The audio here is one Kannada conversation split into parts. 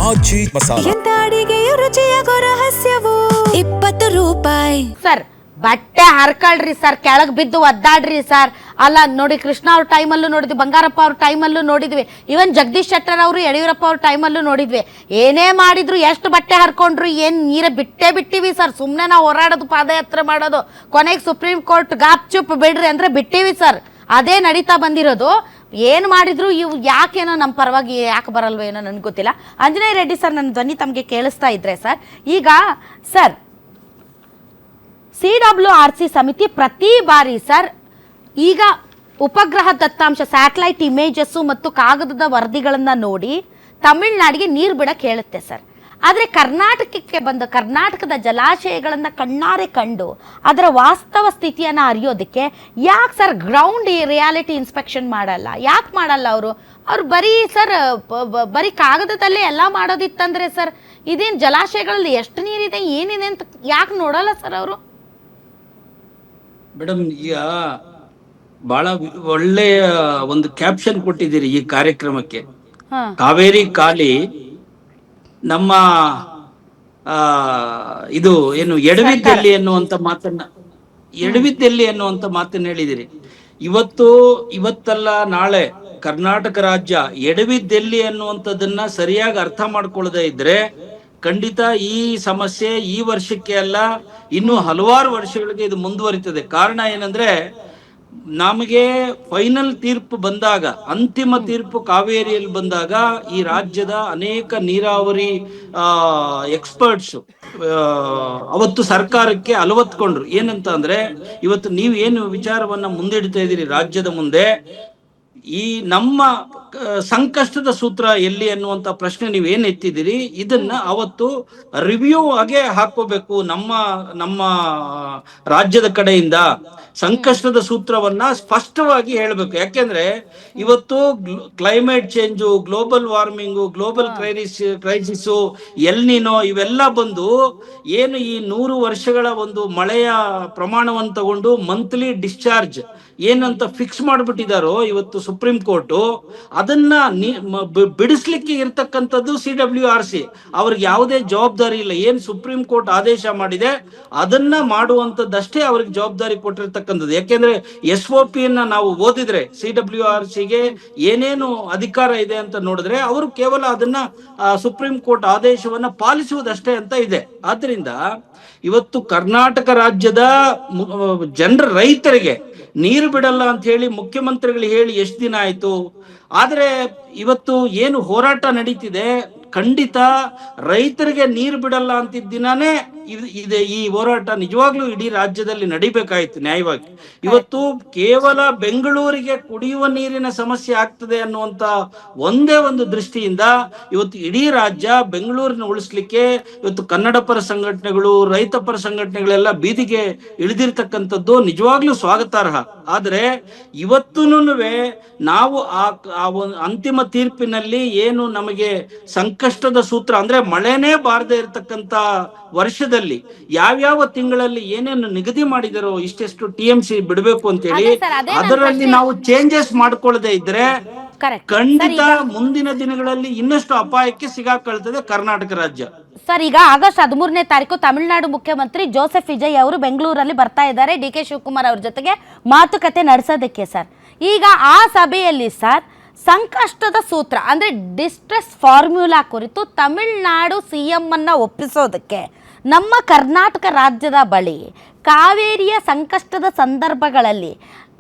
ಆಚಿ ಮಸಾಲ. ಎಂತ ಅಡಿಗೆಯ ರುಚಿಯಾಗೋ ರಹಸ್ಯವು 20 ರೂಪಾಯಿ. ಸರ್ ಬಟ್ಟೆ ಹರ್ಕಳ್ರಿ ಸರ್, ಕೆಳಗ್ ಬಿದ್ದು ಒದ್ದಾಡ್ರಿ ಸರ್. ಅಲ್ಲ ನೋಡಿ, ಕೃಷ್ಣ ಅವ್ರ ಟೈಮಲ್ಲೂ ನೋಡಿದ್ವಿ, ಬಂಗಾರಪ್ಪ ಅವ್ರ ಟೈಮಲ್ಲೂ ನೋಡಿದ್ವಿ, ಇವನ್ ಜಗದೀಶ್ ಶೆಟ್ಟರ್ ಅವರು ಯಡಿಯೂರಪ್ಪ ಅವ್ರ ಟೈಮಲ್ಲೂ ನೋಡಿದ್ವಿ. ಏನೇ ಮಾಡಿದ್ರು, ಎಷ್ಟು ಬಟ್ಟೆ ಹರ್ಕೊಂಡ್ರು, ಏನ್ ನೀರ ಬಿಟ್ಟಿವಿ ಸರ್. ಸುಮ್ಮನೆ ನಾವು ಹೋರಾಡೋದು, ಪಾದಯಾತ್ರೆ ಮಾಡೋದು, ಕೊನೆಗೆ ಸುಪ್ರೀಂ ಕೋರ್ಟ್ ಗಾಪ್ ಚುಪ್ ಬಿಡ್ರಿ ಅಂದ್ರೆ ಬಿಟ್ಟಿವಿ ಸರ್. ಅದೇ ನಡೀತಾ ಬಂದಿರೋದು. ಏನು ಮಾಡಿದ್ರು ಇವು ಯಾಕೇನೋ ನಮ್ಮ ಪರವಾಗಿ ಯಾಕೆ ಬರಲ್ವೋ ಏನೋ ನನಗೆ ಗೊತ್ತಿಲ್ಲ. ಆಂಜನೇಯ ರೆಡ್ಡಿ ಸರ್, ನನ್ನ ಧ್ವನಿ ತಮಗೆ ಕೇಳಿಸ್ತಾ ಇದ್ರೆ ಸರ್, ಈಗ ಸರ್ CWRC ಸಮಿತಿ ಪ್ರತಿ ಬಾರಿ ಸರ್ ಈಗ ಉಪಗ್ರಹ ದತ್ತಾಂಶ, ಸ್ಯಾಟಲೈಟ್ ಇಮೇಜಸ್ಸು ಮತ್ತು ಕಾಗದದ ವರದಿಗಳನ್ನು ನೋಡಿ ತಮಿಳ್ನಾಡಿಗೆ ನೀರು ಬಿಡಕ್ಕೆ ಹೇಳುತ್ತೆ ಸರ್. ಆದರೆ ಕರ್ನಾಟಕಕ್ಕೆ ಬಂದು ಕರ್ನಾಟಕದ ಜಲಾಶಯಗಳನ್ನು ಕಣ್ಣಾರೆ ಕಂಡು ಅದರ ವಾಸ್ತವ ಸ್ಥಿತಿಯನ್ನು ಅರಿಯೋದಕ್ಕೆ ಯಾಕೆ ಸರ್ ಗ್ರೌಂಡ್ ರಿಯಾಲಿಟಿ ಇನ್ಸ್ಪೆಕ್ಷನ್ ಮಾಡಲ್ಲ? ಯಾಕೆ ಮಾಡಲ್ಲ ಅವರು ಬರೀ ಸರ್ ಬರೀ ಕಾಗದದಲ್ಲೇ ಎಲ್ಲ ಮಾಡೋದಿತ್ತಂದರೆ ಸರ್, ಇದೇನು ಜಲಾಶಯಗಳಲ್ಲಿ ಎಷ್ಟು ನೀರಿದೆ ಏನಿದೆ ಅಂತ ಯಾಕೆ ನೋಡಲ್ಲ ಸರ್ ಅವರು? ಮೇಡಮ್, ಈಗ ಬಹಳ ಒಳ್ಳೆಯ ಒಂದು ಕ್ಯಾಪ್ಷನ್ ಕೊಟ್ಟಿದ್ದೀರಿ ಈ ಕಾರ್ಯಕ್ರಮಕ್ಕೆ. ಕಾವೇರಿ ಕಾಲಿ ನಮ್ಮ ಇದು ಏನು ಎಡವಿದ್ದಲ್ಲಿ ಎನ್ನುವಂತ ಮಾತನ್ನ ಹೇಳಿದಿರಿ. ಇವತ್ತಲ್ಲ ನಾಳೆ ಕರ್ನಾಟಕ ರಾಜ್ಯ ಎಡವಿದ್ದೆಲ್ಲಿ ಅನ್ನುವಂಥದ್ದನ್ನ ಸರಿಯಾಗಿ ಅರ್ಥ ಮಾಡ್ಕೊಳ್ಳದೆ ಇದ್ರೆ ಖಂಡಿತ ಈ ಸಮಸ್ಯೆ ಈ ವರ್ಷಕ್ಕೆ ಅಲ್ಲ, ಇನ್ನು ಹಲವಾರು ವರ್ಷಗಳಿಗೆ ಇದು ಮುಂದುವರಿತದೆ. ಕಾರಣ ಏನಂದ್ರೆ, ನಮಗೆ ಫೈನಲ್ ತೀರ್ಪು ಬಂದಾಗ, ಅಂತಿಮ ತೀರ್ಪು ಕಾವೇರಿಯಲ್ಲಿ ಬಂದಾಗ ಈ ರಾಜ್ಯದ ಅನೇಕ ನೀರಾವರಿ ಎಕ್ಸ್ಪರ್ಟ್ಸ್ ಅವತ್ತು ಸರ್ಕಾರಕ್ಕೆ ಅಲವತ್ಕೊಂಡ್ರು. ಏನಂತ ಅಂದ್ರೆ, ಇವತ್ತು ನೀವು ಏನು ವಿಚಾರವನ್ನ ಮುಂದಿಡ್ತಾ ಇದ್ದೀರಿ ರಾಜ್ಯದ ಮುಂದೆ, ಈ ನಮ್ಮ ಸಂಕಷ್ಟದ ಸೂತ್ರ ಎಲ್ಲಿ ಅನ್ನುವಂತ ಪ್ರಶ್ನೆ ನೀವೇನ್ ಎತ್ತಿದಿರಿ, ಇದನ್ನ ಅವತ್ತು ರಿವ್ಯೂ ಆಗಿ ಹಾಕೋಬೇಕು. ನಮ್ಮ ರಾಜ್ಯದ ಕಡೆಯಿಂದ ಸಂಕಷ್ಟದ ಸೂತ್ರವನ್ನ ಸ್ಪಷ್ಟವಾಗಿ ಹೇಳ್ಬೇಕು. ಯಾಕೆಂದ್ರೆ ಇವತ್ತು climate change, global warming, global crisis, El Niño ಇವೆಲ್ಲ ಬಂದು ಏನು ಈ 100 ವರ್ಷಗಳ ಒಂದು ಮಳೆಯ ಪ್ರಮಾಣವನ್ನು ತಗೊಂಡು ಮಂತ್ಲಿ ಡಿಸ್ಚಾರ್ಜ್ ಏನಂತ ಫಿಕ್ಸ್ ಮಾಡ್ಬಿಟ್ಟಿದಾರೋ ಇವತ್ತು ಸುಪ್ರೀಂ ಕೋರ್ಟ್, ಅದನ್ನ ಬಿಡಿಸ್ಲಿಕ್ಕೆ ಇರ್ತಕ್ಕಂಥದ್ದು CWRC. ಅವ್ರಿಗೆ ಯಾವುದೇ ಜವಾಬ್ದಾರಿ ಇಲ್ಲ. ಏನ್ ಸುಪ್ರೀಂ ಕೋರ್ಟ್ ಆದೇಶ ಮಾಡಿದೆ ಅದನ್ನ ಮಾಡುವಂತದ್ದಷ್ಟೇ ಅವ್ರಿಗೆ ಜವಾಬ್ದಾರಿ ಕೊಟ್ಟಿರ್ತಕ್ಕಂಥದ್ದು. ಯಾಕೆಂದ್ರೆ SOP ಯನ್ನ ನಾವು ಓದಿದ್ರೆ CWRCಗೆ ಏನೇನು ಅಧಿಕಾರ ಇದೆ ಅಂತ ನೋಡಿದ್ರೆ ಅವರು ಕೇವಲ ಅದನ್ನ ಸುಪ್ರೀಂ ಕೋರ್ಟ್ ಆದೇಶವನ್ನ ಪಾಲಿಸುವುದಷ್ಟೇ ಅಂತ ಇದೆ. ಆದ್ರಿಂದ ಇವತ್ತು ಕರ್ನಾಟಕ ರಾಜ್ಯದ ರೈತರಿಗೆ ನೀರು ಬಿಡಲ್ಲ ಅಂತ ಹೇಳಿ ಮುಖ್ಯಮಂತ್ರಿಗಳು ಹೇಳಿ ಎಷ್ಟು ದಿನ ಆಯ್ತು. ಆದ್ರೆ ಇವತ್ತು ಏನು ಹೋರಾಟ ನಡೀತಿದೆ, ಖಂಡಿತ ರೈತರಿಗೆ ನೀರು ಬಿಡಲ್ಲ ಅಂತಿದ್ದ ದಿನಾನೇ ಇದೆ ಈ ಹೋರಾಟ ನಿಜವಾಗ್ಲೂ ಇಡೀ ರಾಜ್ಯದಲ್ಲಿ ನಡಿಬೇಕಾಯ್ತು ನ್ಯಾಯವಾಗಿ. ಇವತ್ತು ಕೇವಲ ಬೆಂಗಳೂರಿಗೆ ಕುಡಿಯುವ ನೀರಿನ ಸಮಸ್ಯೆ ಆಗ್ತದೆ ಅನ್ನುವಂತ ಒಂದೇ ಒಂದು ದೃಷ್ಟಿಯಿಂದ ಇವತ್ತು ಇಡೀ ರಾಜ್ಯ ಬೆಂಗಳೂರಿನ ಉಳಿಸ್ಲಿಕ್ಕೆ ಇವತ್ತು ಕನ್ನಡ ಪರ ಸಂಘಟನೆಗಳು, ರೈತ ಪರ ಸಂಘಟನೆಗಳೆಲ್ಲ ಬೀದಿಗೆ ಇಳಿದಿರ್ತಕ್ಕಂಥದ್ದು ನಿಜವಾಗ್ಲೂ ಸ್ವಾಗತಾರ್ಹ. ಆದ್ರೆ ಇವತ್ತೂನುವೆ ನಾವು ಆ ಅಂತಿಮ ತೀರ್ಪಿನಲ್ಲಿ ಏನು ನಮಗೆ ಸಂಕಷ್ಟದ ಸೂತ್ರ ಅಂದ್ರೆ ಮಳೆನೇ ಬಾರದೆ ಇರತಕ್ಕಂತ ವರ್ಷದಲ್ಲಿ ಯಾವ್ಯಾವ ತಿಂಗಳಲ್ಲಿ ಏನೇನು ನಿಗದಿ ಮಾಡಿದಾರೋ, ಇಷ್ಟೆಷ್ಟು TMC ಬಿಡಬೇಕು ಅಂತ ಹೇಳಿ, ಅದರಲ್ಲಿ ನಾವು ಚೇಂಜಸ್ ಮಾಡ್ಕೊಳ್ಳದೆ ಇದ್ರೆ ಖಂಡಿತ ಮುಂದಿನ ದಿನಗಳಲ್ಲಿ ಇನ್ನಷ್ಟು ಅಪಾಯಕ್ಕೆ ಸಿಗಾಕೊಳ್ತದೆ ಕರ್ನಾಟಕ ರಾಜ್ಯ. ಸರ್, ಈಗ ಆಗಸ್ಟ್ 13ನೇ ತಾರೀಕು ತಮಿಳುನಾಡು ಮುಖ್ಯಮಂತ್ರಿ ಜೋಸೆಫ್ ವಿಜಯ್ ಅವರು ಬೆಂಗಳೂರಲ್ಲಿ ಬರ್ತಾ ಇದ್ದಾರೆ DK ಶಿವಕುಮಾರ್ ಅವ್ರ ಜೊತೆಗೆ ಮಾತುಕತೆ ನಡೆಸೋದಕ್ಕೆ ಸರ್. ಈಗ ಆ ಸಭೆಯಲ್ಲಿ ಸರ್ ಸಂಕಷ್ಟದ ಸೂತ್ರ ಅಂದರೆ ಡಿಸ್ಟ್ರೆಸ್ ಫಾರ್ಮ್ಯುಲಾ ಕುರಿತು ತಮಿಳುನಾಡು CM ಅನ್ನ ಒಪ್ಪಿಸೋದಕ್ಕೆ ನಮ್ಮ ಕರ್ನಾಟಕ ರಾಜ್ಯದ ಬಳಿ ಕಾವೇರಿಯ ಸಂಕಷ್ಟದ ಸಂದರ್ಭಗಳಲ್ಲಿ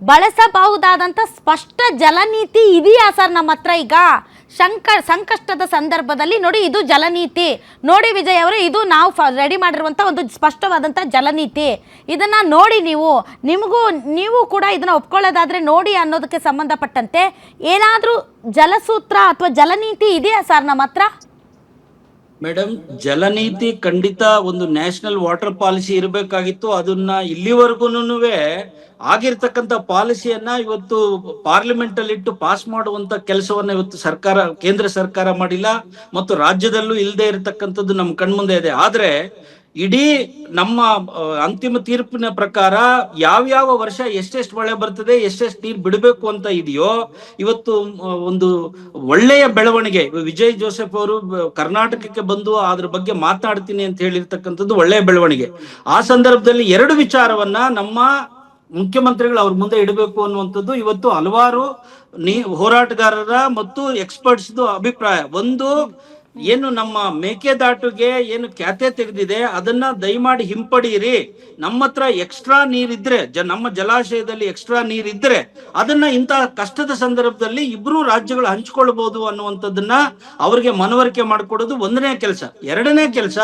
ಬಳಸಬಹುದಾದಂಥ ಸ್ಪಷ್ಟ ಜಲನೀತಿ ಇದೆಯಾ ಸರ್ ನಮ್ಮ ಹತ್ರ? ಈಗ ಸಂಕಷ್ಟದ ಸಂದರ್ಭದಲ್ಲಿ ನೋಡಿ, ಇದು ಜಲನೀತಿ ನೋಡಿ ವಿಜಯ್ ಅವರೇ, ಇದು ನಾವು ರೆಡಿ ಮಾಡಿರುವಂಥ ಒಂದು ಸ್ಪಷ್ಟವಾದಂಥ ಜಲನೀತಿ. ಇದನ್ನು ನೋಡಿ ನೀವು ಕೂಡ ಇದನ್ನು ಒಪ್ಕೊಳ್ಳೋದಾದರೆ ನೋಡಿ ಅನ್ನೋದಕ್ಕೆ ಸಂಬಂಧಪಟ್ಟಂತೆ ಏನಾದರೂ ಜಲಸೂತ್ರ ಅಥವಾ ಜಲನೀತಿ ಇದೆಯಾ ಸರ್ ನಮ್ಮ ಹತ್ರ? ಮೇಡಮ್, ಜಲನೀತಿ ಖಂಡಿತ ಒಂದು ನ್ಯಾಷನಲ್ ವಾಟರ್ ಪಾಲಿಸಿ ಇರಬೇಕಾಗಿತ್ತು. ಅದನ್ನ ಇಲ್ಲಿವರೆಗೂನುವೆ ಆಗಿರ್ತಕ್ಕಂಥ ಪಾಲಿಸಿಯನ್ನ ಇವತ್ತು ಪಾರ್ಲಿಮೆಂಟ್ ಅಲ್ಲಿ ಇಟ್ಟು ಪಾಸ್ ಮಾಡುವಂತ ಕೆಲಸವನ್ನ ಇವತ್ತು ಕೇಂದ್ರ ಸರ್ಕಾರ ಮಾಡಿಲ್ಲ ಮತ್ತು ರಾಜ್ಯದಲ್ಲೂ ಇಲ್ಲದೆ ಇರತಕ್ಕಂಥದ್ದು ನಮ್ಮ ಕಣ್ಮುಂದೆ ಇದೆ. ಆದ್ರೆ ಇಡೀ ನಮ್ಮ ಅಂತಿಮ ತೀರ್ಪಿನ ಪ್ರಕಾರ ಯಾವ್ಯಾವ ವರ್ಷ ಎಷ್ಟೆಷ್ಟು ಮಳೆ ಬರ್ತದೆ, ಎಷ್ಟೆಷ್ಟು ನೀರು ಬಿಡಬೇಕು ಅಂತ ಇದೆಯೋ, ಇವತ್ತು ಒಂದು ಒಳ್ಳೆಯ ಬೆಳವಣಿಗೆ. ವಿಜಯ್ ಜೋಸೆಫ್ ಅವರು ಕರ್ನಾಟಕಕ್ಕೆ ಬಂದು ಅದ್ರ ಬಗ್ಗೆ ಮಾತನಾಡ್ತೀನಿ ಅಂತ ಹೇಳಿರ್ತಕ್ಕಂಥದ್ದು ಒಳ್ಳೆಯ ಬೆಳವಣಿಗೆ. ಆ ಸಂದರ್ಭದಲ್ಲಿ ಎರಡು ವಿಚಾರವನ್ನ ನಮ್ಮ ಮುಖ್ಯಮಂತ್ರಿಗಳು ಅವ್ರ ಮುಂದೆ ಇಡಬೇಕು ಅನ್ನುವಂಥದ್ದು ಇವತ್ತು ಹಲವಾರು ಹೋರಾಟಗಾರರ ಮತ್ತು ಎಕ್ಸ್ಪರ್ಟ್ಸ್ ಅಭಿಪ್ರಾಯ. ಒಂದು, ಏನು ನಮ್ಮ ಮೇಕೆದಾಟುಗೆ ಏನು ಖ್ಯಾತೆ ತೆಗೆದಿದೆ ಅದನ್ನ ದಯಮಾಡಿ ಹಿಂಪಡೀರಿ. ನಮ್ಮ ಹತ್ರ ಎಕ್ಸ್ಟ್ರಾ ನೀರಿದ್ರೆ, ನಮ್ಮ ಜಲಾಶಯದಲ್ಲಿ ಎಕ್ಸ್ಟ್ರಾ ನೀರಿದ್ರೆ ಅದನ್ನ ಇಂತಹ ಕಷ್ಟದ ಸಂದರ್ಭದಲ್ಲಿ ಇಬ್ರು ರಾಜ್ಯಗಳು ಹಂಚ್ಕೊಳ್ಬಹುದು ಅನ್ನುವಂಥದ್ದನ್ನ ಅವ್ರಿಗೆ ಮನವರಿಕೆ ಮಾಡಿಕೊಡೋದು ಒಂದನೇ ಕೆಲಸ. ಎರಡನೇ ಕೆಲಸ,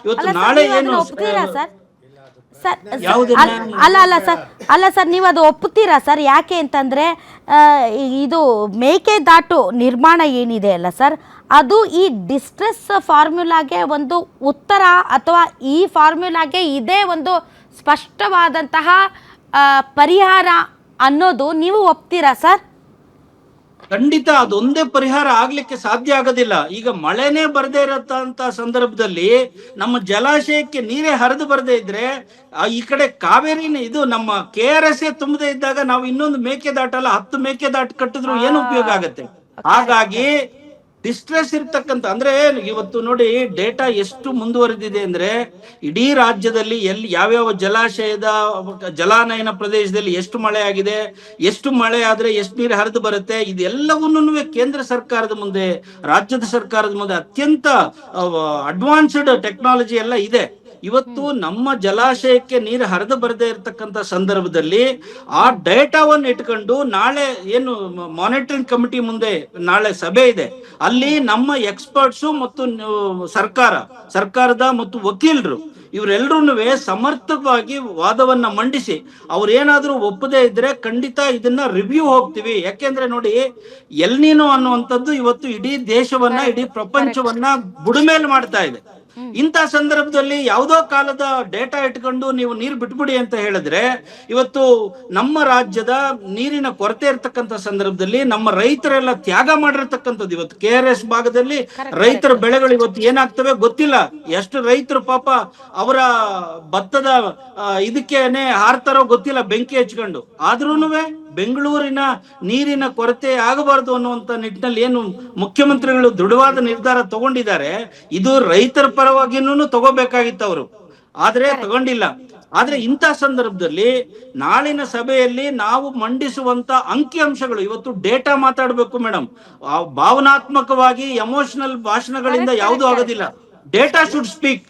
ಇವತ್ತು ನಾಳೆ ಏನು ಅಲ್ಲ ಸರ್, ನೀವು ಅದು ಒಪ್ಪುತ್ತೀರಾ ಸರ್? ಯಾಕೆ ಅಂತಂದ್ರೆ ಇದು ಮೇಕೆದಾಟು ನಿರ್ಮಾಣ ಏನಿದೆ ಅಲ್ಲ ಸರ್, ಅದು ಈ ಡಿಸ್ಟ್ರೆಸ್ ಫಾರ್ಮ್ಯುಲಾಗೆ ಒಂದು ಉತ್ತರ, ಅಥವಾ ಈ ಫಾರ್ಮ್ಯುಲಾಗೆ ಇದೇ ಒಂದು ಸ್ಪಷ್ಟವಾದಂತಹ ಪರಿಹಾರ ಅನ್ನೋದು ನೀವು ಒಪ್ತೀರಾ ಸರ್? ಖಂಡಿತ ಅದೊಂದೇ ಪರಿಹಾರ ಆಗ್ಲಿಕ್ಕೆ ಸಾಧ್ಯ ಆಗೋದಿಲ್ಲ. ಈಗ ಮಳೆನೇ ಬರದೇ ಇರತ್ತಂತ ಸಂದರ್ಭದಲ್ಲಿ ನಮ್ಮ ಜಲಾಶಯಕ್ಕೆ ನೀರೇ ಹರಿದು ಬರದೇ ಇದ್ರೆ, ಈ ಕಡೆ ಕಾವೇರಿನ ಇದು ನಮ್ಮ KRS ತುಂಬದೇ ಇದ್ದಾಗ ನಾವು ಇನ್ನೊಂದು ಮೇಕೆದಾಟಲ್ಲ 10 ಮೇಕೆದಾಟು ಕಟ್ಟಿದ್ರು ಏನು ಉಪಯೋಗ ಆಗತ್ತೆ? ಹಾಗಾಗಿ ಡಿಸ್ಟ್ರೆಸ್ ಇರ್ತಕ್ಕಂಥ, ಅಂದ್ರೆ ಇವತ್ತು ನೋಡಿ ಡೇಟಾ ಎಷ್ಟು ಮುಂದುವರೆದಿದೆ ಅಂದ್ರೆ, ಇಡೀ ರಾಜ್ಯದಲ್ಲಿ ಎಲ್ಲಿ ಯಾವ್ಯಾವ ಜಲಾಶಯದ ಜಲಾನಯನ ಪ್ರದೇಶದಲ್ಲಿ ಎಷ್ಟು ಮಳೆ ಆಗಿದೆ, ಎಷ್ಟು ಮಳೆ ಆದ್ರೆ ಎಷ್ಟು ನೀರು ಹರಿದು ಬರುತ್ತೆ, ಇದೆಲ್ಲವನ್ನೂ ಕೇಂದ್ರ ಸರ್ಕಾರದ ಮುಂದೆ, ರಾಜ್ಯದ ಸರ್ಕಾರದ ಮುಂದೆ ಅತ್ಯಂತ ಅಡ್ವಾನ್ಸ್ಡ್ ಟೆಕ್ನಾಲಜಿ ಎಲ್ಲ ಇದೆ. ಇವತ್ತು ನಮ್ಮ ಜಲಾಶಯಕ್ಕೆ ನೀರು ಹರಿದು ಬರದೇ ಇರತಕ್ಕಂತ ಸಂದರ್ಭದಲ್ಲಿ ಆ ಡೇಟಾವನ್ನು ಇಟ್ಕೊಂಡು ನಾಳೆ ಏನು ಮಾನಿಟರಿಂಗ್ ಕಮಿಟಿ ಮುಂದೆ ನಾಳೆ ಸಭೆ ಇದೆ, ಅಲ್ಲಿ ನಮ್ಮ ಎಕ್ಸ್ಪರ್ಟ್ಸು ಮತ್ತು ಸರ್ಕಾರದ ಮತ್ತು ವಕೀಲರು ಇವರೆಲ್ಲರೂ ಸಮರ್ಥವಾಗಿ ವಾದವನ್ನ ಮಂಡಿಸಿ ಅವ್ರೇನಾದ್ರೂ ಒಪ್ಪದೇ ಇದ್ರೆ ಖಂಡಿತ ಇದನ್ನ ರಿವ್ಯೂ ಹೋಗ್ತೀವಿ. ಯಾಕೆಂದ್ರೆ ನೋಡಿ, ಎಲ್ನಿನೋ ಅನ್ನುವಂಥದ್ದು ಇವತ್ತು ಇಡೀ ದೇಶವನ್ನ, ಇಡೀ ಪ್ರಪಂಚವನ್ನ ಬುಡಮೇಲ್ ಮಾಡ್ತಾ ಇದೆ. ಇಂಥ ಸಂದರ್ಭದಲ್ಲಿ ಯಾವುದೋ ಕಾಲದ ಡೇಟಾ ಇಟ್ಕೊಂಡು ನೀವು ನೀರು ಬಿಟ್ಬಿಡಿ ಅಂತ ಹೇಳಿದ್ರೆ, ಇವತ್ತು ನಮ್ಮ ರಾಜ್ಯದ ನೀರಿನ ಕೊರತೆ ಇರ್ತಕ್ಕಂಥ ಸಂದರ್ಭದಲ್ಲಿ ನಮ್ಮ ರೈತರೆಲ್ಲ ತ್ಯಾಗ ಮಾಡಿರ್ತಕ್ಕಂಥದ್ದು, ಇವತ್ತು KRS ಭಾಗದಲ್ಲಿ ರೈತರ ಬೆಳೆಗಳು ಇವತ್ತು ಏನಾಗ್ತವೆ ಗೊತ್ತಿಲ್ಲ. ಎಷ್ಟು ರೈತರು ಪಾಪ ಅವರ ಭತ್ತದ ಇದಕ್ಕೇನೆ ಹಾರ್ತಾರೋ ಗೊತ್ತಿಲ್ಲ ಬೆಂಕಿ ಹಚ್ಕೊಂಡು. ಆದ್ರೂನುವೆ ಬೆಂಗಳೂರಿನ ನೀರಿನ ಕೊರತೆ ಆಗಬಾರದು ಅನ್ನುವಂತ ನಿಟ್ಟಿನಲ್ಲಿ ಏನು ಮುಖ್ಯಮಂತ್ರಿಗಳು ದೃಢವಾದ ನಿರ್ಧಾರ ತಗೊಂಡಿದ್ದಾರೆ, ಇದು ರೈತರ ಪರವಾಗಿನೂ ತಗೋಬೇಕಾಗಿತ್ತು ಅವರು, ಆದ್ರೆ ತಗೊಂಡಿಲ್ಲ. ಆದ್ರೆ ಇಂಥ ಸಂದರ್ಭದಲ್ಲಿ ನಾಳಿನ ಸಭೆಯಲ್ಲಿ ನಾವು ಮಂಡಿಸುವಂತ ಅಂಕಿಅಂಶಗಳು, ಇವತ್ತು ಡೇಟಾ ಮಾತಾಡ್ಬೇಕು ಮೇಡಮ್. ಭಾವನಾತ್ಮಕವಾಗಿ ಎಮೋಷನಲ್ ಭಾಷಣಗಳಿಂದ ಯಾವುದೂ ಆಗೋದಿಲ್ಲ. Data should speak.